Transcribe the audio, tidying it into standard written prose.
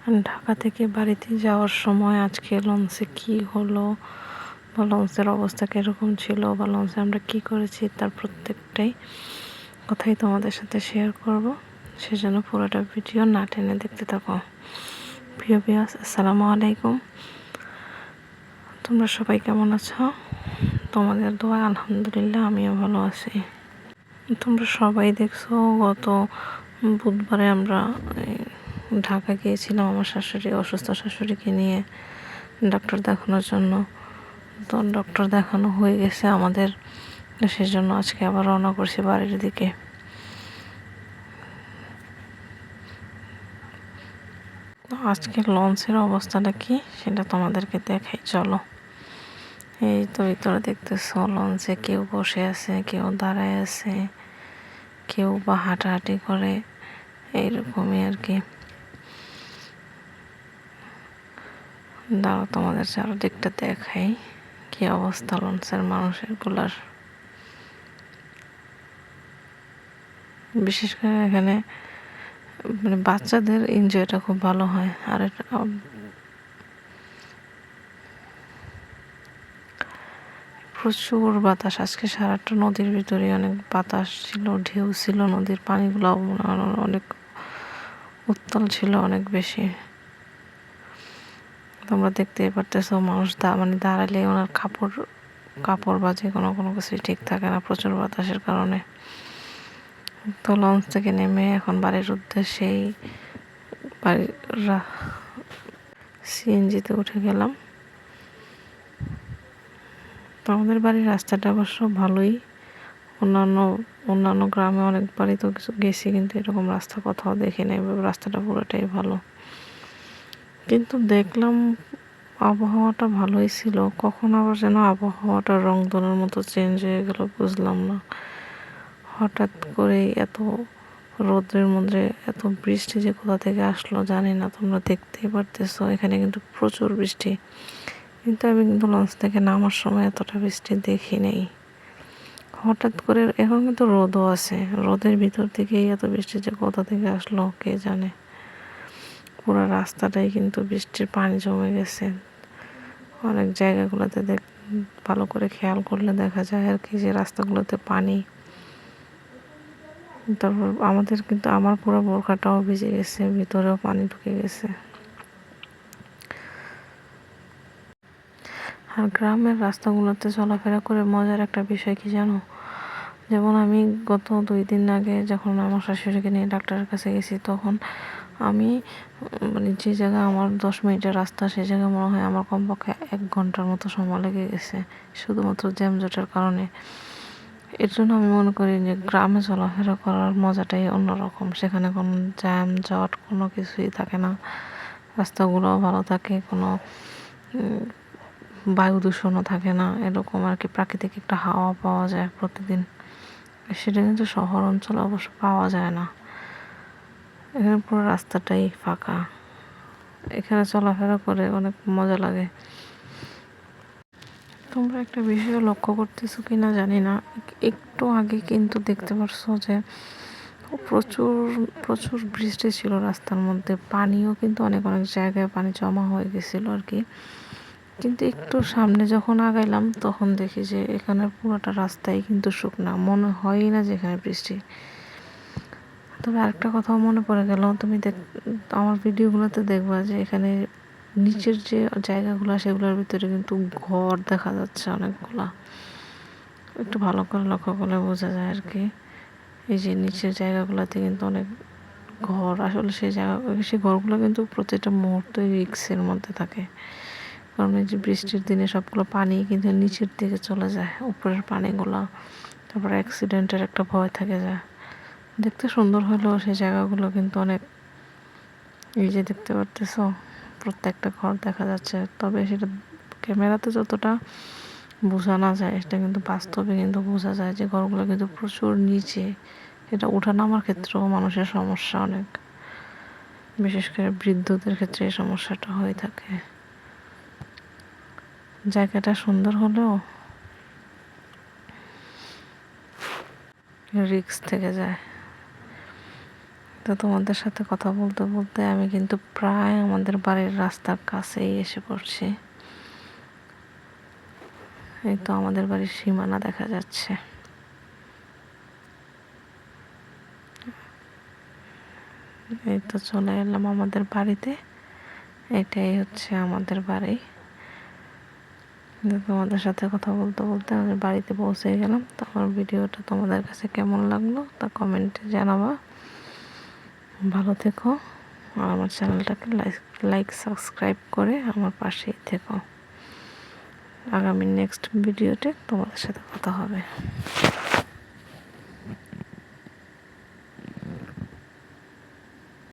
ঢাকা থেকে বাড়িতে যাওয়ার সময় আজকে লঞ্চে কি হলো বা লঞ্চের অবস্থা কীরকম ছিল বা লঞ্চে আমরা কী করেছি তার প্রত্যেকটাই কথাই তোমাদের সাথে শেয়ার করব। সেজন্য পুরোটা ভিডিও না টেনে দেখতে থাকো। প্রিয় ভিউয়ার্স, আসসালামু আলাইকুম। তোমরা সবাই কেমন আছো? তোমাদের দোয়া আলহামদুলিল্লাহ আমিও ভালো আছি। তোমরা সবাই দেখছো গত বুধবারে আমরা ঢাকা গিয়েছিলাম আমার অসুস্থ শাশুড়িকে নিয়ে ডক্টর দেখানোর জন্য। তো ডক্টর দেখানো হয়ে গেছে আমাদের, সেজন্য আজকে আবার রওনা করছি বাড়ির দিকে। আজকে লঞ্চের অবস্থাটা কি সেটা তোমাদেরকে দেখাই, চলো। এই তো ভিতরে দেখতেছো লঞ্চে কেউ বসে আছে, কেউ দাঁড়ায় আছে, কেউ বা হাঁটাহাঁটি করে, এইরকমই আর কি। দাঁড়াও তোমাদের চারদিকটা দেখাই কি অবস্থা লঞ্চের মানুষের গুলার। বিশেষ করে এখানে মানে বাচ্চাদের এনজয়টা খুব ভালো হয়। আর এটা প্রচুর বাতাস আজকে, সারাটা নদীর ভিতরে অনেক বাতাস ছিল, ঢেউ ছিল, নদীর পানিগুলো অনেক উত্তাল ছিল, অনেক বেশি। তোমরা দেখতেই পারতেছো মানুষ মানে দাঁড়ালে ওনার কাপড় বা যে কোনো কিছুই ঠিক থাকে না প্রচুর বাতাসের কারণে। তো লঞ্চ থেকে নেমে এখন বাড়ির উদ্দেশ্যেই সিএনজিতে উঠে গেলাম। তো আমাদের বাড়ির রাস্তাটা অবশ্য ভালোই। অন্যান্য গ্রামে অনেকবারই তো গেছি, কিন্তু এরকম রাস্তা কোথাও দেখি নাই। রাস্তাটা পুরোটাই ভালো, কিন্তু দেখলাম আবহাওয়াটা ভালোই ছিল। কখন আবার যেন আবহাওয়াটা রং ধনুর মতো চেঞ্জ হয়ে গেল, বুঝলাম না। হঠাৎ করে এত রোদ্রের মধ্যে এত বৃষ্টি যে কোথা থেকে আসলো জানি না। তোমরা দেখতেই পারতেছো এখানে কিন্তু প্রচুর বৃষ্টি, কিন্তু আমি কিন্তু লঞ্চ থেকে নামার সময় এতটা বৃষ্টি দেখি নেই। হঠাৎ করে এখন কিন্তু রোদও আছে, রোদের ভিতর থেকেই এত বৃষ্টি যে কোথা থেকে আসলো কে জানে। পুরো রাস্তাটাই কিন্তু বৃষ্টির পানি জমে গেছে। অনেক জায়গাগুলোতে ভালো করে খেয়াল করলে দেখা যায় আর কি যে রাস্তাগুলোতে পানি। তারপর আমার পুরো বোরখাটাও ভিজে গেছে, ভিতরেও পানি ঢুকে গেছে। আর গ্রামের রাস্তাগুলোতে চলাফেরা করে মজার একটা বিষয় কি জানো? যেমন আমি গত 2 দিন আগে যখন আমার শাশুড়িকে নিয়ে ডাক্তারের কাছে গেছি, তখন আমি মানে যে জায়গায় আমার 10 মিনিটের রাস্তা, সেই জায়গায় মনে হয় আমার কমপক্ষে 1 ঘন্টার মতো সময় লেগে গেছে, শুধুমাত্র জ্যামজটের কারণে। এর জন্য আমি মনে করি যে গ্রামে চলাফেরা করার মজাটাই অন্যরকম। সেখানে কোনো জ্যাম জট কোনো কিছুই থাকে না, রাস্তাগুলোও ভালো থাকে, কোনো বায়ু দূষণও থাকে না, এরকম আর কি। প্রাকৃতিক একটা হাওয়া পাওয়া যায় প্রতিদিন, সেটা কিন্তু শহর অঞ্চলে অবশ্য পাওয়া যায় না। এখানে পুরো রাস্তাটাই ফাঁকা, এখানে চলাফেরা করে অনেক মজা লাগে। তোমরা একটা বিষয় লক্ষ্য করতেছো কি না জানি না, একটু আগে কিন্তু দেখতে পারছো যে প্রচুর প্রচুর বৃষ্টি ছিল রাস্তার মধ্যে, পানিও কিন্তু অনেক জায়গায় পানি জমা হয়ে গেছিলো আর কি। কিন্তু একটু সামনে যখন আগাইলাম তখন দেখি যে এখানে পুরোটা রাস্তাই কিন্তু শুকনা, মনে হয়ই না যে এখানে বৃষ্টি। তবে আরেকটা কথাও মনে পড়ে গেল, তুমি আমার ভিডিওগুলোতে দেখবা যে এখানে নিচের যে জায়গাগুলো সেগুলোর ভিতরে কিন্তু ঘর দেখা যাচ্ছে অনেকগুলা। একটু ভালো করে লক্ষ্য করলে বোঝা যায় আর কি। এই যে নিচের জায়গাগুলোতে কিন্তু অনেক ঘর, আসলে সেই ঘরগুলো কিন্তু প্রতিটা মুহূর্তে রিস্কের মধ্যে থাকে। কারণ এই যে বৃষ্টির দিনে সবগুলো পানি কিন্তু নিচের দিকে চলে যায়, উপরের পানিগুলো। তারপর অ্যাক্সিডেন্টের একটা ভয় থেকে যায়। দেখতে সুন্দর হলেও সেই জায়গাগুলো কিন্তু অনেক, এই যে দেখতে পারতেছো প্রত্যেকটা ঘর দেখা যাচ্ছে। তবে সেটা ক্যামেরাতে যতটা বোঝা না যায়, সেটা কিন্তু বাস্তবে কিন্তু বোঝা যায় যে ঘরগুলো কিন্তু প্রচুর নিচে। এটা ওঠানামার ক্ষেত্রেও মানুষের সমস্যা অনেক, বিশেষ করে বৃদ্ধদের ক্ষেত্রে এই সমস্যাটা হয়ে থাকে। জায়গাটা সুন্দর হলেও রিস্ক থেকে যায়। তো তোমাদের সাথে কথা বলতে বলতে আমি কিন্তু প্রায় আমাদের বাড়ির রাস্তার কাছেই এসে পড়ছি। এই তো আমাদের বাড়ির সীমানা দেখা যাচ্ছে। এই তো চলে এলাম আমাদের বাড়িতে। এটাই হচ্ছে আমাদের বাড়ি। তোমাদের সাথে কথা বলতে বলতে আমি বাড়িতে পৌঁছে গেলাম। তো আমার ভিডিওটা তোমাদের কাছে কেমন লাগলো তা কমেন্টে জানাবা। ভালো থেকো আর আমার চ্যানেলটাকে লাইক সাবস্ক্রাইব করে আমার পাশেই থেকো। আগামী নেক্সট ভিডিওতে তোমাদের সাথে কথা হবে।